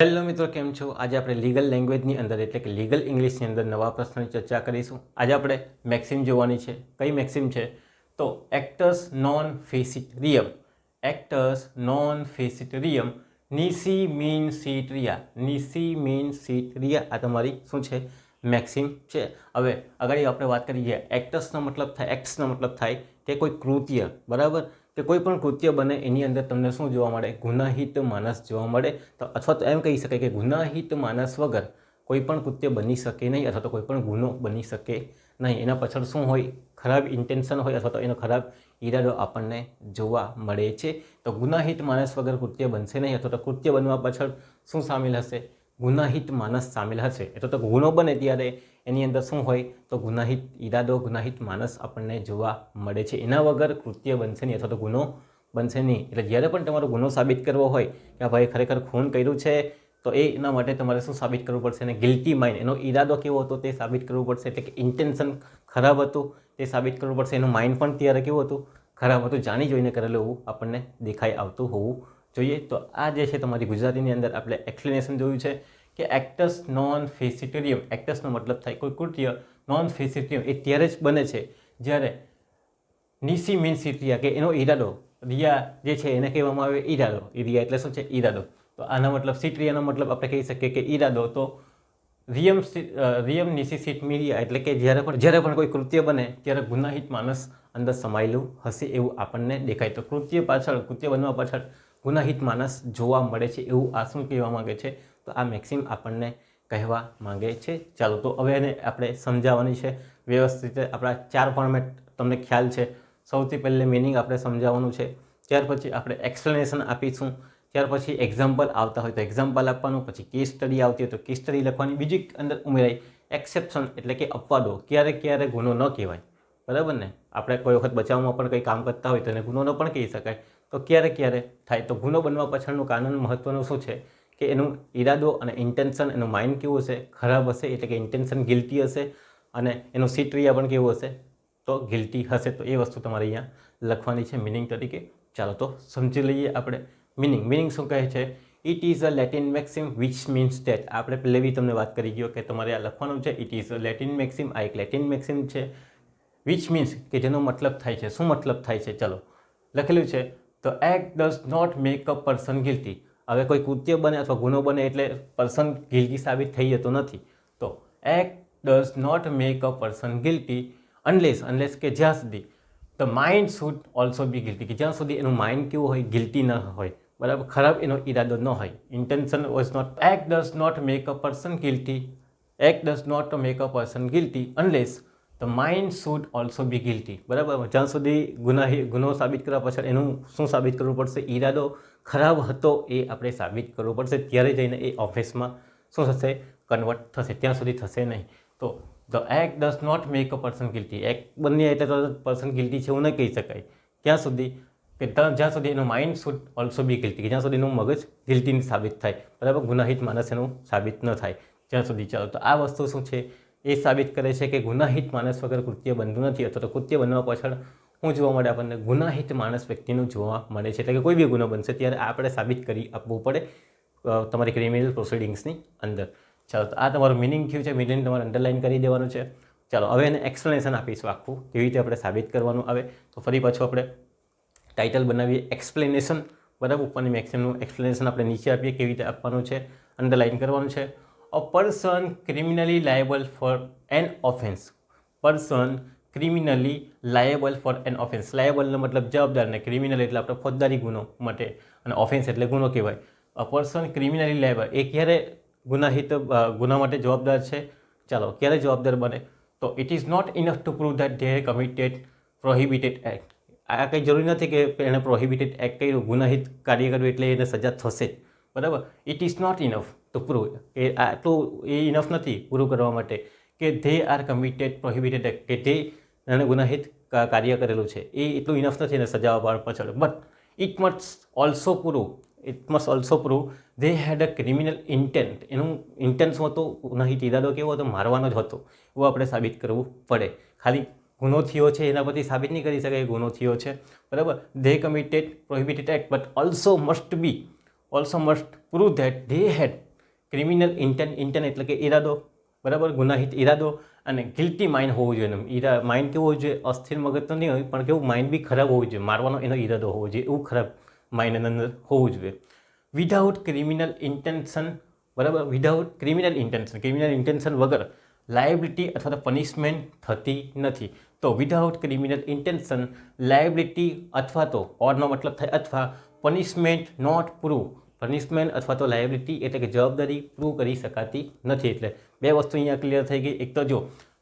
Hello મિત્રો, કેમ છો? આજે આપણે લીગલ લેંગ્વેજની અંદર એટલે કે લીગલ ઇંગ્લિશની અંદર નવા પ્રશ્નોની ચર્ચા કરીશું. આજે આપણે મેક્સિમ જોવાની છે. કઈ મેક્સિમ છે? તો એક્ટર્સ નોન ફેસિટ રિયમ. એક્ટર્સ નોન ફેસિટ રિયમ. નીસી મીન સીટ રિયા. નીસી મીન સીટ રિયા. આ તમારી શું છે? મેક્સિમ છે. હવે આગળ આપણે વાત કરીએ. એક્ટર્સનો મતલબ થાય, એક્ટ્સનો મતલબ થાય કે કોઈ કૃત્ય, બરાબર? કે કોઈ પણ કૃત્ય બને એની અંદર તમને શું જોવા મળે? ગુનાહિત માનસ જોવા મળે. તો અથવા તો એમ કહી શકાય કે ગુનાહિત માનસ વગર કોઈ પણ કૃત્ય બની શકે નહીં, અથવા તો કોઈ પણ ગુનો બની શકે નહીં. એના પાછળ શું હોય? ખરાબ ઇન્ટેન્શન હોય, અથવા તો એનો ખરાબ ઈરાદો આપણને જોવા મળે છે. તો ગુનાહિત માનસ વગર કૃત્ય બનશે નહીં, અથવા તો કૃત્ય બનવા પાછળ શું સામેલ હશે? ગુનાહિત માનસ સામેલ હશે. એટલે તો ગુનો બને ત્યારે એની અંદર શું હોય? તો ગુનાહિત ઈરાદો, ગુનાહિત માનસ આપણને જોવા મળે છે. એના વગર કૃત્ય બનશે નહીં, અથવા તો ગુનો બનશે નહીં. એટલે જ્યારે પણ તમારો ગુનો સાબિત કરવો હોય કે આ ભાઈ ખરેખર ખૂન કર્યું છે, તો એના માટે તમારે શું સાબિત કરવું પડશે? અને ગિલ્ટી માઇન્ડ, એનો ઈરાદો કેવો હતો તે સાબિત કરવું પડશે. એટલે કે ઇન્ટેન્શન ખરાબ હતું તે સાબિત કરવું પડશે. એનું માઇન્ડ પણ ત્યારે કેવું હતું? ખરાબ હતું. જાણી જોઈને કરેલું એવું આપણને દેખાઈ આવતું હોવું જોઈએ. તો આ જે છે તમારી ગુજરાતીની અંદર આપણે એક્સપ્લેનેશન જોયું છે કે એક્ટર્સ નોન ફેસિટેરિયમ. એક્ટર્સનો મતલબ થાય કોઈ કૃત્ય. નોન ફેસિટેરિયમ એ ત્યારે જ બને છે જ્યારે નીસી મીન રિયા, કે એનો ઈરાદો, રિયા જે છે એને કહેવામાં આવે ઈરાદો. રિયા એટલે શું છે? ઈરાદો. તો આનો મતલબ રિયાનો મતલબ આપણે કહી શકીએ કે ઈરાદો. તો રિયમ નીસી સીટ મીરિયા એટલે કે જ્યારે પણ કોઈ કૃત્ય બને ત્યારે ગુનાહિત માનસ અંદર સમાયેલું હશે એવું આપણને દેખાય. તો કૃત્ય બનવા પાછળ ગુનાહિત માનસ જોવા મળે છે એવું આ શું કહેવા માંગે છે? તો આ મેક્સિમ આપણને કહેવા માંગે છે. ચાલો, તો હવે એને આપણે સમજાવવાની છે વ્યવસ્થિત. આપણા 4 ફોર્મેટ તમને ખ્યાલ છે. સૌથી પહેલે મિનિંગ આપણે સમજાવવાનું છે, ત્યાર પછી આપણે એક્સપ્લેનેશન આપીશું, ત્યાર પછી એક્ઝામ્પલ આવતા હોય તો એક્ઝામ્પલ આપવાનું, પછી કેસ સ્ટડી આવતી હોય તો કેસ સ્ટડી લખવાની. બીજી અંદર ઉમેરાય એક્સેપ્શન એટલે કે અપવાદો. ક્યારે ગુનો ન કહેવાય, બરાબર ને? આપણે કોઈ વખત બચાવમાં પણ કંઈ કામ કરતા હોય તો એને ગુનો ન પણ કહી શકાય. તો ક્યારે થાય. તો ગુનો બનવા પાછળનું કારણ મહત્વનું શું છે? કે એનું ઈરાદો અને ઇન્ટેન્શન, એનું માઇન્ડ કેવું હશે? ખરાબ હશે. એટલે કે ઇન્ટેન્શન ગિલ્ટી હશે, અને એનું સીટ્રિયા પણ કેવું હશે? તો ગિલ્ટી હશે. તો એ વસ્તુ તમારે અહીંયા લખવાની છે મિનિંગ તરીકે. ચાલો, તો સમજી લઈએ આપણે મિનિંગ શું કહે છે? It is a Latin Maxim which means date. આપણે પહેલે બી તમને વાત કરી ગયો કે તમારે આ લખવાનું છે. It is a Latin Maxim. આ એક લેટિન મેક્સિમ છે. વિચ મીન્સ કે જેનો મતલબ થાય છે. શું મતલબ થાય છે? ચલો, લખેલું છે તો act does not make a person guilty. હવે કોઈ કૃત્ય બને અથવા ગુનો બને એટલે પર્સન ગિલ્ટી સાબિત થઈ જતો નથી. તો act does not make a person guilty unless કે જ્યાં સુધી the mind should also be guilty, કે જ્યાં સુધી એનું માઇન્ડ કેવું હોય? ગિલ્ટી ન હોય, બરાબર? ખરાબ એનો ઈરાદો ન હોય. Intention was not. Act does not make a person guilty. Act does not make a person guilty unless the mind should also be guilty, બરાબર? જ્યાં સુધી ગુનો સાબિત કરવા પાછળ એનું શું સાબિત કરવું પડશે? ઈરાદો ખરાબ હતો એ આપણે સાબિત કરવું પડશે. ત્યારે જઈને એ ઓફિસમાં શું થશે? કન્વર્ટ થશે. ત્યાં સુધી થશે નહીં. તો the act does not make a person guilty. Act બની એટલે તો પર્સન ગિલ્ટી છે એવું ન કહી શકાય. ત્યાં સુધી કે જ્યાં સુધી એનું mind should also be guilty, કે જ્યાં સુધી એનું મગજ ગિલ્ટી સાબિત થાય, બરાબર? ગુનાહિત માનસ એનું સાબિત ન થાય ત્યાં સુધી. ચાલો, તો આ વસ્તુ શું છે? એ સાબિત કરે છે કે ગુનાહિત માનસ વગર કૃત્ય બનતું નથી, અથવા તો કૃત્ય બનવા પાછળ શું જોવા મળે આપણને? ગુનાહિત માનસ વ્યક્તિનું જોવા મળે છે. એટલે કે કોઈ બી ગુનો બનશે ત્યારે આપણે સાબિત કરી આપવું પડે તમારી ક્રિમિનલ પ્રોસિડિંગ્સની અંદર. ચાલો, તો આ તમારું મિનિંગ થયું છે. મિનિંગ તમારે અંડરલાઇન કરી દેવાનું છે. ચાલો, હવે એને એક્સપ્લેનેશન આપીશું આખું, કેવી રીતે આપણે સાબિત કરવાનું આવે. તો ફરી પાછું આપણે ટાઇટલ બનાવીએ એક્સપ્લેનેશન, બરાબર? ઉપરની મેક્સિમનું એક્સપ્લેનેશન આપણે નીચે આપીએ. કેવી રીતે આપવાનું છે? અંડરલાઇન કરવાનું છે. A person criminally liable for an offence. Person criminally liable for an offence. લાયેબલનો મતલબ જવાબદાર, ને ક્રિમિનલ એટલે આપણે ફોજદારી ગુનો માટે, અને ઓફેન્સ એટલે ગુનો કહેવાય. અ પર્સન ક્રિમિનલી લાયેબલ એ ક્યારે ગુના માટે જવાબદાર છે? ચાલો, ક્યારે જવાબદાર બને? તો it is not enough to prove that they committed prohibited act. આ કંઈ જરૂરી નથી કે એણે પ્રોહિબિટેડ એક્ટ કર્યું, ગુનાહિત કાર્ય કર્યું એટલે એને સજા થશે જ, બરાબર? It is not enough to prove. એ આટલું એ ઇનફ નથી પૂરું કરવા માટે કે they are committed prohibited act, કે તે એણે ગુનાહિત કાર્ય કરેલું છે. એ એટલું ઇનફ નથી એને સજા આપવા પાછળ. But it must also prove they had a criminal intent. એનું ઇન્ટેન્ટ શું હતું? ગુનાહિત ઈરાદો કેવો હતો? મારવાનો જ હતો. એવું આપણે સાબિત કરવું પડે. ખાલી ગુનો થયો છે એના પરથી સાબિત નહીં કરી શકાય ગુનો થયો છે, બરાબર? They committed prohibited act but also must prove that they had criminal intent એટલે કે ઈરાદો, બરાબર, ગુનાહિત ઈરાદો, અને ગિલ્ટી માઇન્ડ હોવું જોઈએ. માઇન્ડ કેવું હોવું જોઈએ? અસ્થિર મગજ તો નહીં હોય, પણ કેવું માઇન્ડ બી ખરાબ હોવું જોઈએ, મારવાનો એનો ઈરાદો હોવો જોઈએ, એવું ખરાબ માઇન્ડ એની અંદર હોવું જોઈએ. વિધાઉટ ક્રિમિનલ ઇન્ટેન્શન, બરાબર, વિધાઉટ ક્રિમિનલ ઇન્ટેન્શન વગર લાયબિલિટી અથવા તો પનિશમેન્ટ થતી નથી. તો વિધાઉટ ક્રિમિનલ ઇન્ટેન્શન લાયબિલિટી અથવા તો ઓરનો મતલબ થાય અથવા, પનિશમેન્ટ નોટ પ્રૂવ, પનિશમેન્ટ અથવા તો લાયબિલિટી એટલે કે જવાબદારી પ્રૂવ કરી શકાતી નથી. એટલે બે વસ્તુ અહીંયા ક્લિયર થઈ ગઈ. એક તો જો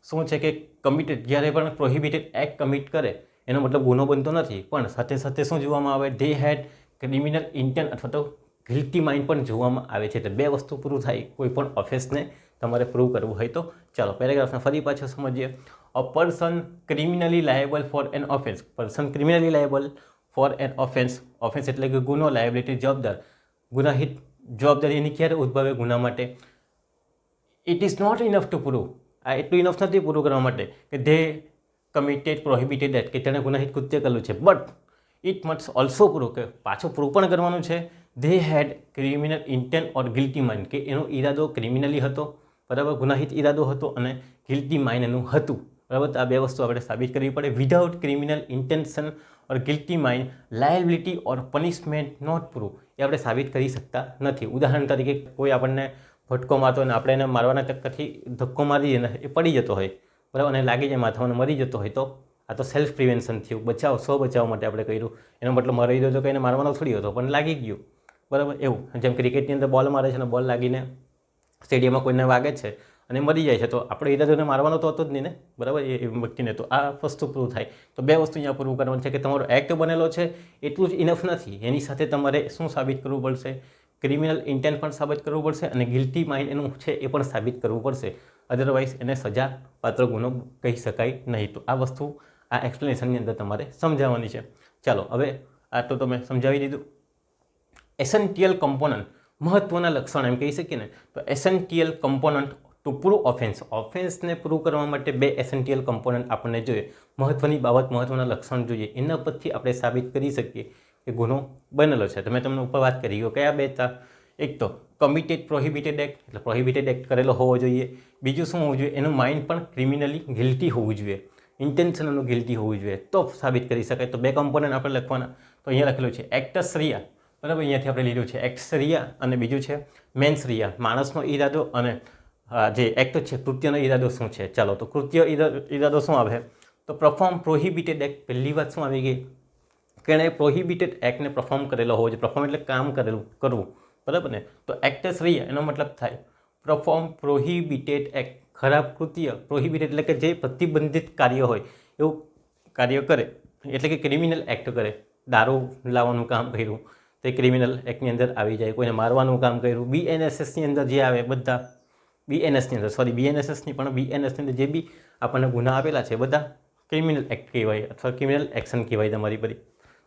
શું છે કે કમિટેડ, જ્યારે પણ પ્રોહિબિટેડ એક્ટ કમિટ કરે એનો મતલબ ગુનો બનતો નથી, પણ સાથે સાથે શું જોવામાં આવે? ધે હેડ ક્રિમિનલ ઇન્ટેન્ટ અથવા તો ગિલ્ટી માઇન્ડ પણ જોવામાં આવે છે. એટલે બે વસ્તુ પ્રૂવ થાય કોઈ પણ ઓફેન્સને તમારે પ્રૂવ કરવું હોય તો. ચાલો પેરેગ્રાફને ફરી પાછું સમજીએ. A person criminally liable for an offence, person criminally liable for an offence, offence એટલે કે ગુનો, લાયબિલિટી જવાબદાર, ગુનાહિત જવાબદારી એની ક્યારે ઉદ્ભવે? ગુના માટે. It is not enough to prove, આ એટલું ઇનફ નથી પૂરું કરવા માટે કે ધે કમિટેડ પ્રોહિબિટેડ એક્ટ, કે તેણે ગુનાહિત કૃત્ય કરેલું છે, but it must also prove, કે પાછું પ્રૂવ પણ કરવાનું છે, they had criminal intent or guilty mind, કે એનો ઈરાદો ક્રિમિનલી હતો, બરાબર, ગુનાહિત ઈરાદો હતો, અને ગિલ્ટી માઇન્ડ એનું હતું, બરાબર. આ બે વસ્તુ આપણે સાબિત કરવી પડે. Without criminal intention or guilty mind liability or punishment not prove, એ આપણે સાબિત કરી શકતા નથી. ઉદાહરણ તરીકે કોઈ આપણને ફટકો મારતો અને આપણે એને મારવાના ચક્કરથી ધક્કો મારી દઈએ ને એ પડી જતો હોય, બરાબર, અને લાગી જાય માથામાં મરી જતો હોય, તો આ તો સેલ્ફ પ્રિવેન્શન થયું, સ્વ બચાવ માટે આપણે કર્યું. એનો મતલબ મરી ગયો તો કંઈને મારવાનો થોડી હતો, પણ લાગી ગયું, બરાબર. એવું જેમ ક્રિકેટની અંદર બોલ મારે છે અને બોલ લાગીને સ્ટેડિયમમાં કોઈને વાગે છે અને મરી જાય છે, તો આપણે ઈરાદોને મારવાનો તો હતો જ નહીં ને, બરાબર, એ વ્યક્તિને. તો આ વસ્તુ પ્રૂવ થાય. તો બે વસ્તુ અહીંયા પ્રૂવ કરવાની છે કે તમારો એક્ટ બનેલો છે એટલું જ ઇનફ નથી, એની સાથે તમારે શું સાબિત કરવું પડશે? ક્રિમિનલ ઇન્ટેન્ટ પણ સાબિત કરવું પડશે, અને ગિલ્ટી માઇન્ડ એનું છે એ પણ સાબિત કરવું પડશે. અધરવાઇઝ એને સજા પાત્ર ગુનો કહી શકાય નહીં. તો આ વસ્તુ આ એક્સપ્લેનેશનની અંદર તમારે સમજાવવાની છે. ચાલો હવે આ તો તમે સમજાવી દીધું. એસેન્ટિયલ કમ્પોનન્ટ, મહત્વના લક્ષણ એમ કહી શકીએ ને, તો essential component to prove offence, ઓફેન્સને પ્રૂવ કરવા માટે બે એસેન્ટિયલ કમ્પોનન્ટ આપણને જોઈએ, મહત્વની બાબત, મહત્વના લક્ષણ જોઈએ, એના પરથી આપણે સાબિત કરી શકીએ કે ગુનો બનેલો છે. તો મેં તમને ઉપર વાત કરી ગયો કયા બે હતા? એક તો કમિટેડ પ્રોહિબિટેડ એક્ટ, એટલે પ્રોહિબિટેડ એક્ટ કરેલો હોવો જોઈએ. બીજું શું હોવું જોઈએ? એનું માઇન્ડ પણ ક્રિમિનલી ગિલ્ટી હોવું જોઈએ, ઇન્ટેન્શન એનું ગિલ્ટી હોવું જોઈએ, તો સાબિત કરી શકાય. તો બે કમ્પોનન્ટ આપણે લખવાના. તો અહીંયા લખેલું છે એક્ટસ રિયા, બરાબર, અહીંયાથી આપણે લીધું છે એક્ટસ રિયા, અને બીજું છે મેન્સ રિયા, માણસનો ઈરાદો, અને જે એક્ટ છે કૃત્યનો ઈરાદો શું છે. ચાલો તો કૃત્ય ઈરાદો શું આવે? તો પરફોર્મ પ્રોહિબિટેડ એક્ટ. પહેલી વાત શું આવી ગઈ કે એણે પ્રોહિબિટેડ એક્ટને પરફોર્મ કરેલો હોવો જોઈએ. પરફોર્મ એટલે કામ કરેલું, કરવું, બરાબર ને. તો એક્ટસ રિયા એનો મતલબ થાય પરફોર્મ પ્રોહિબિટેડ એક્ટ, ખરાબ કૃત્ય, પ્રોહિબિટેડ એટલે કે જે પ્રતિબંધિત કાર્ય હોય એવું કાર્ય કરે, એટલે કે ક્રિમિનલ એક્ટ કરે. દારૂ લાવવાનું કામ કર્યું તે ક્રિમિનલ એક્ટની અંદર આવી જાય. કોઈને મારવાનું કામ કર્યું, BNSSની અંદર જે આવે બધા, બીએનએસની અંદર જે બી આપણને ગુના આપેલા છે બધા ક્રિમિનલ એક્ટ કહેવાય અથવા ક્રિમિનલ એક્શન કહેવાય તમારી બધી.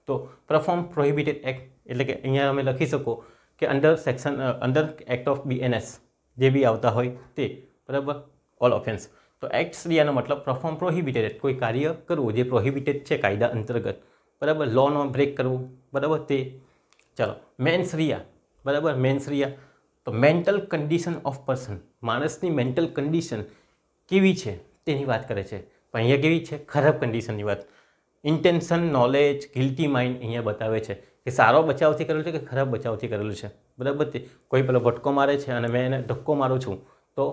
તો પરફોર્મ પ્રોહિબિટેડ એક્ટ એટલે કે અહીંયા અમે લખી શકો કે અંડર એક્ટ ઓફ BNS જે બી આવતા હોય તે, બરાબર, ઓલ ઓફેન્સ. તો એક્ટ્સ રિયાનો મતલબ પરફોર્મ પ્રોહિબિટેડ એક્ટ, કોઈ કાર્ય કરવું જે પ્રોહિબિટેડ છે કાયદા અંતર્ગત, બરાબર, લોનો બ્રેક કરવું, બરાબર, તે. ચાલો મેન્સ રિયા, બરાબર, મેન્સ રિયા તો મેન્ટલ કન્ડિશન ઓફ પર્સન, માણસની મેન્ટલ કન્ડિશન કેવી છે તેની વાત કરે છે. પણ અહીંયા કેવી છે? ખરાબ કન્ડિશનની વાત. ઇન્ટેન્શન, નોલેજ, ગિલ્ટી માઇન્ડ અહીંયા બતાવે છે કે સારો બચાવથી કરેલું છે કે ખરાબ બચાવથી કરેલું છે, બરાબર. તે કોઈ પેલો ભટકો મારે છે અને મેં એને ધક્કો મારું છું તો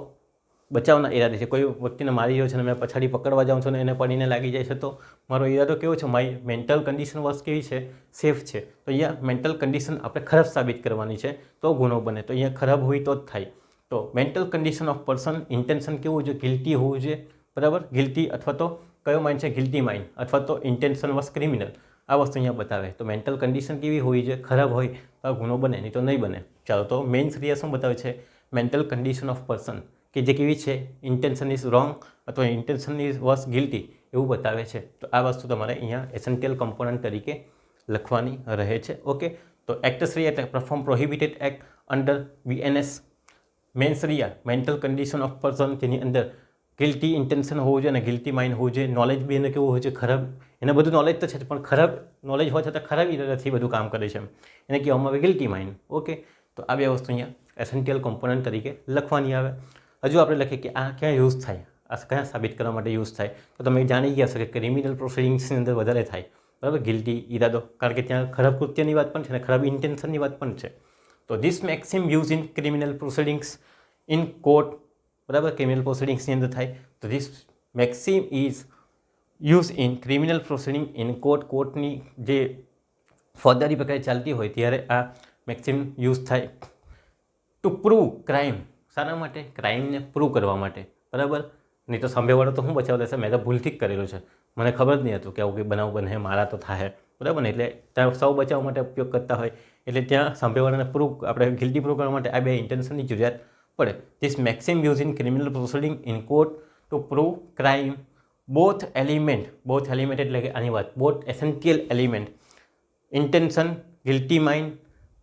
બચાવના ઈરાદે છે. કોઈ વ્યક્તિને મારી રહ્યો છે અને મેં પછાડી પકડવા જાઉં છું અને એને પડીને લાગી જાય છે, તો મારો ઈરાદો કેવો છે? મારી મેન્ટલ કન્ડિશન વર્ષ કેવી છે? સેફ છે. તો અહીંયા મેન્ટલ કન્ડિશન આપણે ખરાબ સાબિત કરવાની છે તો ગુનો બને. તો અહીંયા ખરાબ હોય તો જ થાય. તો mental condition of person, intention કેવું જોઈએ? ગિલ્ટી હોવું જોઈએ, બરાબર. ગિલ્ટી અથવા તો કયો માઇન્ડ છે? ગિલ્ટી માઇન્ડ, અથવા તો ઇન્ટેન્શન વોઝ ક્રિમિનલ. આ વસ્તુ અહીંયા બતાવે. તો મેન્ટલ કન્ડિશન કેવી હોવી જોઈએ? ખરાબ હોય તો આ ગુનો બને, નહીં તો નહીં બને. ચાલો તો મેન્સ રિયા શું બતાવે છે? મેન્ટલ કન્ડિશન ઓફ પર્સન કે જે કેવી છે? ઇન્ટેન્શન ઇઝ રોંગ અથવા ઇન્ટેન્શન ઇઝ વોઝ ગિલ્ટી એવું બતાવે છે. તો આ વસ્તુ તમારે અહીંયા એસેન્ટિયલ કમ્પોનન્ટ તરીકે લખવાની રહે છે. ઓકે, તો એક્ટસ રિયા એટલે perform prohibited act under BNS. Mens rea mental condition of person, તેની અંદર ગિલ્ટી ઇન્ટેન્શન હોવું જોઈએ અને ગિલ્ટી માઇન્ડ હોવું જોઈએ. નોલેજ બી એને કેવું હોય છે? ખરાબ. એને બધું નોલેજ તો છે પણ ખરાબ નોલેજ હોય છતાં ખરાબ ઈરાદાથી બધું કામ કરે છે, એને કહેવામાં આવે ગિલ્ટી માઇન્ડ. ઓકે, તો આ બે વસ્તુ અહીંયા એસેન્શિયલ કોમ્પોનન્ટ તરીકે લખવાની આવે. હજુ આપણે લખીએ કે આ ક્યાં યુઝ થાય, આ ક્યાં સાબિત કરવા માટે યુઝ થાય, તો તમે જાણી ગયા છો કે ક્રિમિનલ પ્રોસિડિંગ્સની અંદર વધારે થાય, બરાબર, ગિલ્ટી ઈરાદો, કારણ કે ત્યાં ખરાબ કૃત્યની વાત પણ છે અને ખરાબ ઇન્ટેન્શનની વાત પણ છે. તો this maxim use in criminal proceedings in court, બરાબર, ક્રિમિનલ પ્રોસિડિંગ્સની અંદર થાય. તો this maxim is use in criminal proceeding in court, કોર્ટની જે ફોજદારી પ્રક્રિયા ચાલતી હોય ત્યારે આ મેક્સિમ યુઝ થાય. ટુ પ્રૂવ ક્રાઇમ, શાના માટે? ક્રાઇમને પ્રૂવ કરવા માટે, બરાબર. નહીં તો સાંભળેવાળો તો હું બચાવ લેશે, મેં તો ભૂલથી જ કરેલું છે, મને ખબર જ નહીં હતું કે આવું કંઈ બનાવ બને, મારા તો થાય, બરાબર ને. એટલે ત્યાં સૌ બચાવ માટે ઉપયોગ કરતા હોય એટલે ત્યાં સાંભળેવાળાને પ્રૂવ, આપણે ગિલ્ટી પ્રૂવ કરવા માટે આ બે ઇન્ટેન્શનની જરૂરિયાત પડે. This maxim use in criminal proceeding in court two prove crime, both element એટલે કે આની વાત, both essential element, intention, guilty mind,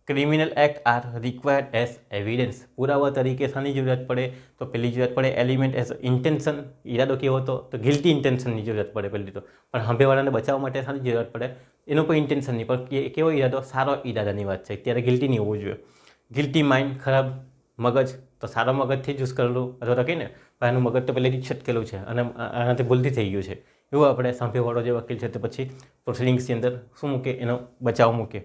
criminal act are required as evidence. પુરાવા તરીકે શાની જરૂરિયાત પડે? તો પહેલી જરૂરિયાત પડે એલિમેન્ટ એઝ ઇન્ટેન્શન, ઈરાદો કેવો હતો? તો ગિલ્ટી ઇન્ટેન્શનની જરૂરિયાત પડે પહેલી તો. પણ સાંભળેવાળાને બચાવવા માટે શાની જરૂરિયાત પડે? એનો કોઈ ઇન્ટેન્શન નહીં, પણ કેવો ઈરાદો? સારો ઈરાદાની વાત છે, ત્યારે ગિલ્ટી નહીં હોવું જોઈએ. ગિલ્ટી માઇન્ડ, ખરાબ મગજ, તો સારા મગજથી જ યુઝ કરેલું, અથવા તો કહીને એનું મગજ તો પહેલેથી જ છટકેલું છે અને આનાથી ભૂલથી થઈ ગયું છે, એવું આપણે સાંભળેવાળો જે વકીલ છે તે પછી પ્રોસિડિંગ્સની અંદર શું મૂકે? એનો બચાવ મૂકે.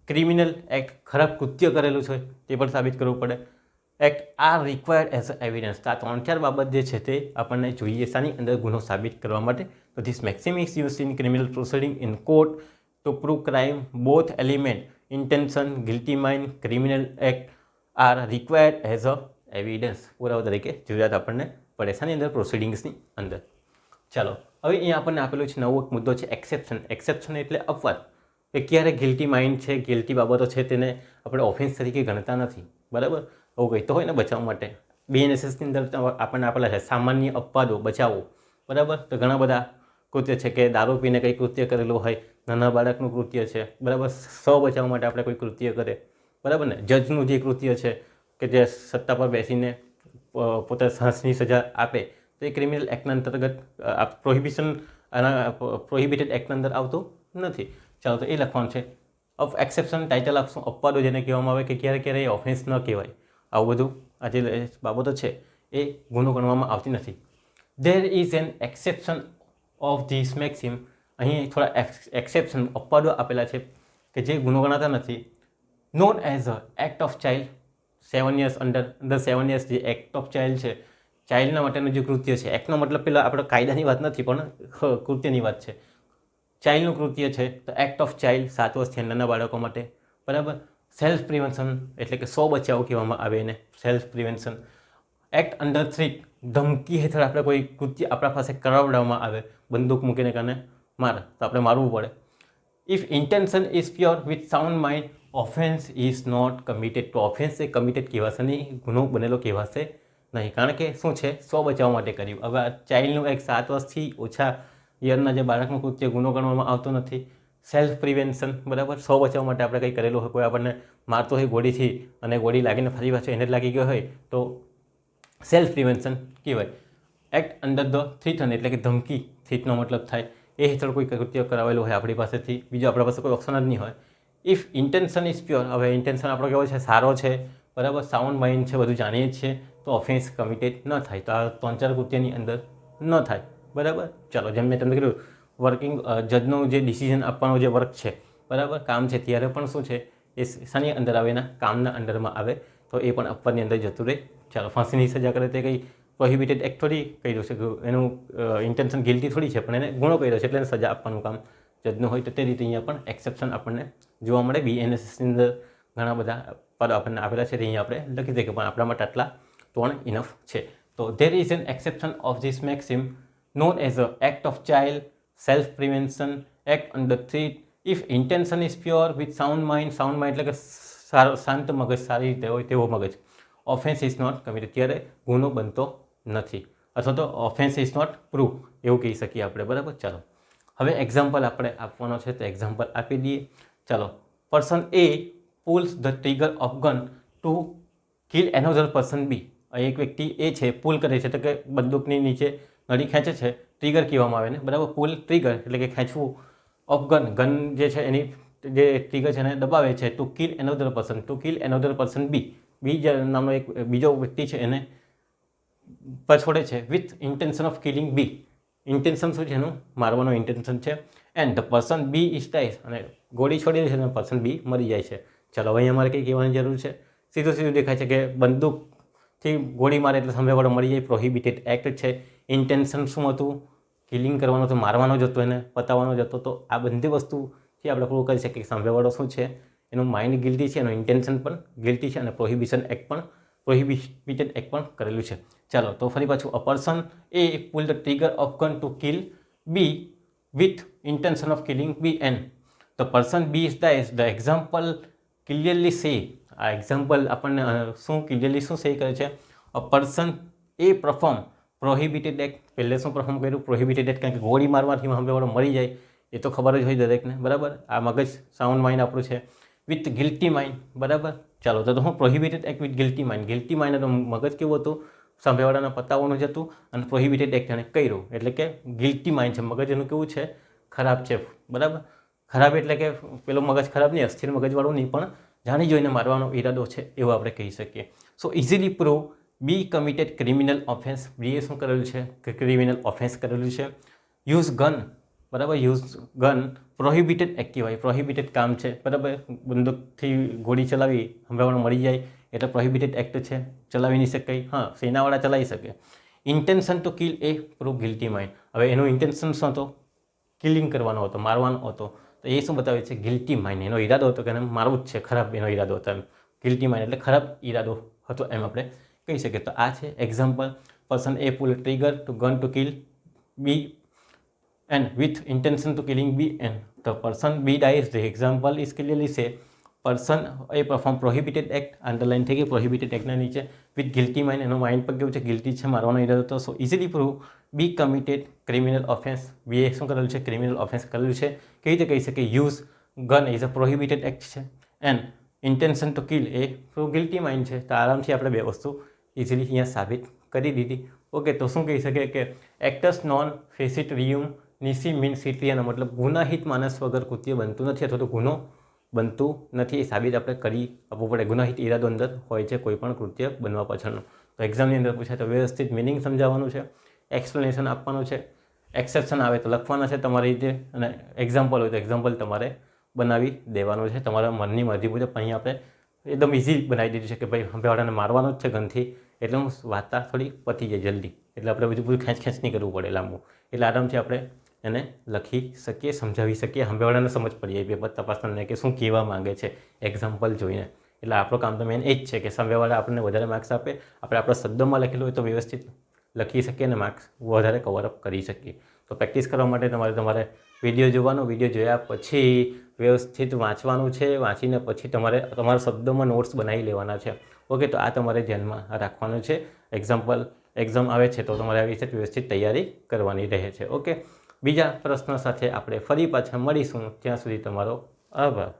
ક્રિમિનલ એક્ટ, ખરાબ કૃત્ય કરેલું છે તે પણ સાબિત કરવું પડે. Act are required as evidence, આ 3-4 બાબત જે છે તે આપણને જોઈએ શાની અંદર? ગુનો સાબિત કરવા માટે. તો this maxim is use in criminal proceeding in court two prove crime, both element, intention, guilty mind, criminal act are required as a evidence, પુરાવા તરીકે જરૂરિયાત આપણને પડે શાની અંદર? પ્રોસિડિંગ્સની અંદર. ચાલો, હવે અહીંયા આપણને આપેલું છે નવો એક મુદ્દો છે એક્સેપ્શન. એક્સેપ્શન એટલે અપવાદ, કે ક્યારે ગિલ્ટી માઇન્ડ છે, ગિલ્ટી બાબતો છે તેને આપણે ઓફેન્સ તરીકે ગણતા નથી, બરાબર. એવું કહેતો હોય ને બચાવ માટે. BNSSની અંદર આપણને આપેલા છે સામાન્ય અપવાદો, બચાવો, બરાબર. તો ઘણા બધા કૃત્ય છે કે દારૂ પીને કંઈ કૃત્ય કરેલું હોય, નાના બાળકનું કૃત્ય છે, બરાબર, સ્વ બચાવ માટે આપણે કોઈ કૃત્ય કરે, બરાબર ને. જજનું જે કૃત્ય છે કે જે સત્તા પર બેસીને પોતે ફાંસીની સજા આપે, તો એ ક્રિમિનલ એક્ટના અંતર્ગત પ્રોહિબિટેડ એક્ટના અંદર આવતું નથી. ચાલો, તો એ લખવાનું છે. ઓફ એક્સેપ્શન ટાઇટલ આપશું, અપવાદો જેને કહેવામાં આવે કે ક્યારે એ ઓફેન્સ ન કહેવાય. આવું બધું આ જે બાબતો છે એ ગુનો ગણવામાં આવતી નથી. There is an exception of this Maxim, અહીં થોડા એક્સેપ્શન, અપવાદો આપેલા છે કે જે ગુનો ગણાતા નથી. Known as a act of child, 7 years under 7 years જે એક્ટ ઓફ ચાઇલ્ડ છે, ચાઇલ્ડના માટેનું જે કૃત્ય છે. એક્ટનો મતલબ પેલા આપણે કાયદાની વાત નથી પણ કૃત્યની વાત છે. ચાઇલ્ડનું કૃત્ય છે તો એક્ટ ઓફ ચાઇલ્ડ, 7 વર્ષથી નાના બાળકો માટે, બરાબર. સેલ્ફ પ્રિવેન્શન એટલે કે સ્વ બચાવ કહેવામાં આવે એને, self prevention. Act under threat, ધમકી હેઠળ આપણે કોઈ કૃત્ય આપણા પાસે કરાવડાવવામાં આવે, બંદૂક મૂકીને કાને માર, તો આપણે મારવું પડે. If intention is pure with sound mind, offence is not committed. તો ઓફેન્સ એ કમિટેડ કહેવાશે નહીં, ગુનો બનેલો કહેવાશે નહીં, કારણ કે શું છે? સ્વ બચાવ માટે કર્યું. હવે આ ચાઇલ્ડનું એક 7 વર્ષથી ઓછા યરના જે બાળકનું કૃત્ય ગુનો ગણવામાં આવતો નથી. સેલ્ફ પ્રિવેન્શન, બરાબર, સ્વ બચાવ માટે આપણે કંઈ કરેલું હોય, કોઈ આપણને મારતો હોય ગોળીથી અને ગોળી લાગીને ફરી પાછો એને જ લાગી ગયો હોય તો સેલ્ફ પ્રિવેન્શન કહેવાય. એક્ટ અંડર ધ થ્રીટન એટલે કે ધમકી, થ્રીટનો મતલબ થાય એ હેઠળ કોઈ કૃત્ય કરાવેલું હોય આપણી પાસેથી, બીજો આપણા પાસે કોઈ ઓપ્શન જ નહીં હોય. ઇફ ઇન્ટેન્શન ઇઝ પ્યોર, હવે ઇન્ટેન્શન આપણો કેવો છે? સારો છે, બરાબર, સાઉન્ડ માઇન્ડ છે, બધું જાણીએ જ છીએ, તો ઓફેન્સ કમિટેડ ન થાય. તો આ 3-4 કૃત્યની અંદર ન થાય, બરાબર. ચાલો, જેમ મેં તમને કીધું, વર્કિંગ જજનું જે ડિસિઝન આપવાનો જે વર્ક છે, બરાબર, કામ છે, ત્યારે પણ શું છે એ શાની અંદર આવે? એના કામના અંડરમાં આવે, તો એ પણ અપવાદની અંદર જતું રહે. ચાલો, ફાંસીની સજા કરે તે કંઈ પ્રોહિબિટેડ એક્ટ થોડી કર્યું છે, એનું ઇન્ટેન્શન ગિલ્ટી થોડી છે, પણ એને ગુનો કર્યો છે એટલે એને સજા આપવાનું કામ જજનું હોય. તો તે રીતે અહીંયા પણ એક્સેપ્શન આપણને જોવા મળે. BNSSની અંદર ઘણા બધા પદો આપણને આપેલા છે, તે અહીંયા આપણે લખી દઈએ કે પણ આપણા માટે આટલા 3 ઇનફ છે. તો there is an exception of this Maxim known as a act of child, self prevention, act under threat, if intention is pure with sound mind એટલે કે શાંત મગજ, સારી રીતે હોય તેવો મગજ, ઓફેન્સ ઇઝ નોટ કમિટેડ, ત્યારે ગુનો બનતો નથી, અથવા તો ઓફેન્સ ઇઝ નોટ પ્રૂવ, એવું કહી શકીએ આપણે, બરાબર. ચાલો, હવે એક્ઝામ્પલ આપણે આપવાનો છે, તો એક્ઝામ્પલ આપી દઈએ. ચાલો, person A pulls the trigger of gun to kill another person B. એક વ્યક્તિ એ છે પુલ કરે છે, એટલે કે બંદૂકની નીચે નળી ખેંચે છે, ટ્રિગર કહેવામાં આવે ને, બરાબર. પુલ ટ્રિગર એટલે કે ખેંચવું, ઓફ ગન, ગન જે છે એની જે ટ્રિગર છે એને દબાવે છે to kill another person, to kill another person B, B નામનો એક બીજો વ્યક્તિ છે એને છોડે છે with intention of killing B. Intention શું છે? એનું મારવાનો ઇન્ટેન્શન છે. And the person B is dies, અને ગોળી છોડી દે છે અને પર્સન બી મરી જાય છે. ચાલો હવે અહીંયા મારે કંઈ કહેવાની જરૂર છે? સીધું દેખાય છે કે બંદૂકથી ગોળી મારે એટલે સામેવાળો મરી જાય, પ્રોહિબિટેડ એક્ટ છે. ઇન્ટેન્શન શું હતું? કિલિંગ કરવાનો હતો, મારવાનો જ હતો, એને પતાવવાનો જ હતો. તો આ બધી વસ્તુથી આપણે પ્રૂવ કરી શકીએ કે સામેવાળો શું છે, એનું માઇન્ડ ગિલ્ટી છે, એનું ઇન્ટેન્શન પણ ગિલ્ટી છે, અને પ્રોહિબિટેડ એક્ટ પણ કરેલું છે. ચાલો તો ફરી પાછું, a person a pull the trigger of gun to kill b with intention of killing b and the person B is dies. The example clearly say, આ એક્ઝામ્પલ આપણને શું ક્લિયરલી શું સે કરે છે? A person A perform prohibited act. પહેલે શું perform કર્યું? Prohibited act. કારણ કે ગોળી મારવાથી સામેવાળો મરી જાય એ તો ખબર જ હોય દરેકને, બરાબર. આ મગજ સાઉન્ડ માઇન્ડ આપણું છે. વિથ ગિલ્ટી માઇન્ડ, બરાબર. ચાલો તો હું prohibited act with guilty mind. Guilty mind તો મગજ કેવું હતું? સામેવાળાને પતાવવાનું જ હતું, અને પ્રોહિબિટેડ એક્ટ એને કર્યું એટલે કે ગિલ્ટી માઇન્ડ છે. મગજ એનું કેવું છે? ખરાબ છે, બરાબર. ખરાબ એટલે કે પેલો મગજ ખરાબ નહીં, અસ્થિર મગજવાળું નહીં, પણ જાણી જોઈને મારવાનો ઈરાદો છે એવું આપણે કહી શકીએ. સો ઇઝીલી પ્રૂવ બી કમિટેડ ક્રિમિનલ ઓફેન્સ. બીએ શું કરેલું છે? કે ક્રિમિનલ ઓફેન્સ કરેલું છે. યુઝ ગન, બરાબર. યુઝ ગન પ્રોહિબિટેડ એક્ટ કહેવાય. પ્રોહિબિટેડ કામ છે, બરાબર. બંદૂકથી ગોળી ચલાવી સામેવાળો મરી જાય એટલે પ્રોહિબિટેડ એક્ટ છે, ચલાવી નહીં શકાય. હા, સેનાવાળા ચલાવી શકે. ઇન્ટેન્શન ટુ કિલ એ પ્રૂવ ગિલ્ટી માઇન્ડ. હવે એનું ઇન્ટેન્શન શું હતો? કિલિંગ કરવાનો હતો, મારવાનો હતો. તો એ શું બતાવે છે? Guilty mind. એનો ઈરાદો હતો કે એને મારવું જ છે, ખરાબ એનો ઈરાદો હતો એમ. ગિલ્ટી માઇન્ડ એટલે ખરાબ ઈરાદો હતો એમ આપણે કહી શકીએ. તો આ છે example. Person a pull trigger to gun to kill b and with intention to killing B and the person B dies. The example is clearly say person A perform prohibited act, underline થઈ ગઈ prohibited act ના નીચે, with guilty mind. એનો mind પર કેવું છે? Guilty છે, મારવાનો ઈરાદો હતો. સો ઇઝીલી પ્રૂવ બી કમિટેડ ક્રિમિનલ ઓફેન્સ. બીએ શું કરેલું છે? ક્રિમિનલ ઓફેન્સ કરેલું છે. કેવી રીતે કહી શકીએ? Use gun is a prohibited act છે, એન્ડ ઇન્ટેન્શન ટુ કિલ એ પ્રૂવ ગિલ્ટી માઇન્ડ છે. તો આરામથી આપણે બે વસ્તુ ઇઝીલી અહીંયા સાબિત કરી દીધી. ઓકે, તો શું કહી શકીએ કે એક્ટસ નોન ફેસિટ રિયુમ નિસી મીન સિટીયાનો મતલબ ગુનાહિત માણસ વગર કૃત્ય બનતું નથી, અથવા તો ગુનો બનતું નથી. એ સાબિત આપણે કરી આપવું પડે. ગુનાહિત ઈરાદો અંદર હોય છે કોઈ પણ કૃત્ય બનવા પાછળનો. તો એક્ઝામની અંદર પૂછાય તો વ્યવસ્થિત મિનિંગ સમજાવવાનું છે, એક્સપ્લેનેશન આપવાનું છે, એક્સેપ્શન આવે તો લખવાના છે તમારી રીતે, અને એક્ઝામ્પલ હોય તો એક્ઝામ્પલ તમારે બનાવી દેવાનું છે તમારા મનની મરજી મુજબ. અહીંયા આપણે એકદમ ઇઝી બનાવી દીધું છે કે ભાઈ સામેવાળાને મારવાનો જ છે ગનથી, એટલે હું વાર્તા થોડી પતી જાય જલ્દી, એટલે આપણે બધું ખેંચ નહીં કરવું પડે લાંબુ. એટલે આરામથી આપણે એને લખી શકીએ, સમજાવી શકીએ, સામેવાળાને સમજ પડી જાય પેપર તપાસનારને કે શું કહેવા માંગે છે એક્ઝામ્પલ જોઈને. એટલે આપણું કામ તો મેન એ જ છે કે સામેવાળા આપણને વધારે માર્ક્સ આપે, આપણે આપણા શબ્દોમાં લખેલું હોય તો વ્યવસ્થિત લખી શકીએ અને માર્ક્સ વધારે કવરઅપ કરી શકીએ. તો પ્રેક્ટિસ કરવા માટે તમારે વિડીયો જોવાનો, વિડીયો જોયા પછી વ્યવસ્થિત વાંચવાનું છે, વાંચીને પછી તમારા શબ્દોમાં નોટ્સ બનાવી લેવાના છે. ઓકે, તો આ તમારે ધ્યાનમાં રાખવાનું છે. એક્ઝામ આવે છે તો તમારે આવી રીતે વ્યવસ્થિત તૈયારી કરવાની રહે છે. ઓકે, બીજા પ્રશ્ન સાથે આપણે ફરી પાછા મળીશું. ત્યાં સુધી તમારો આભાર.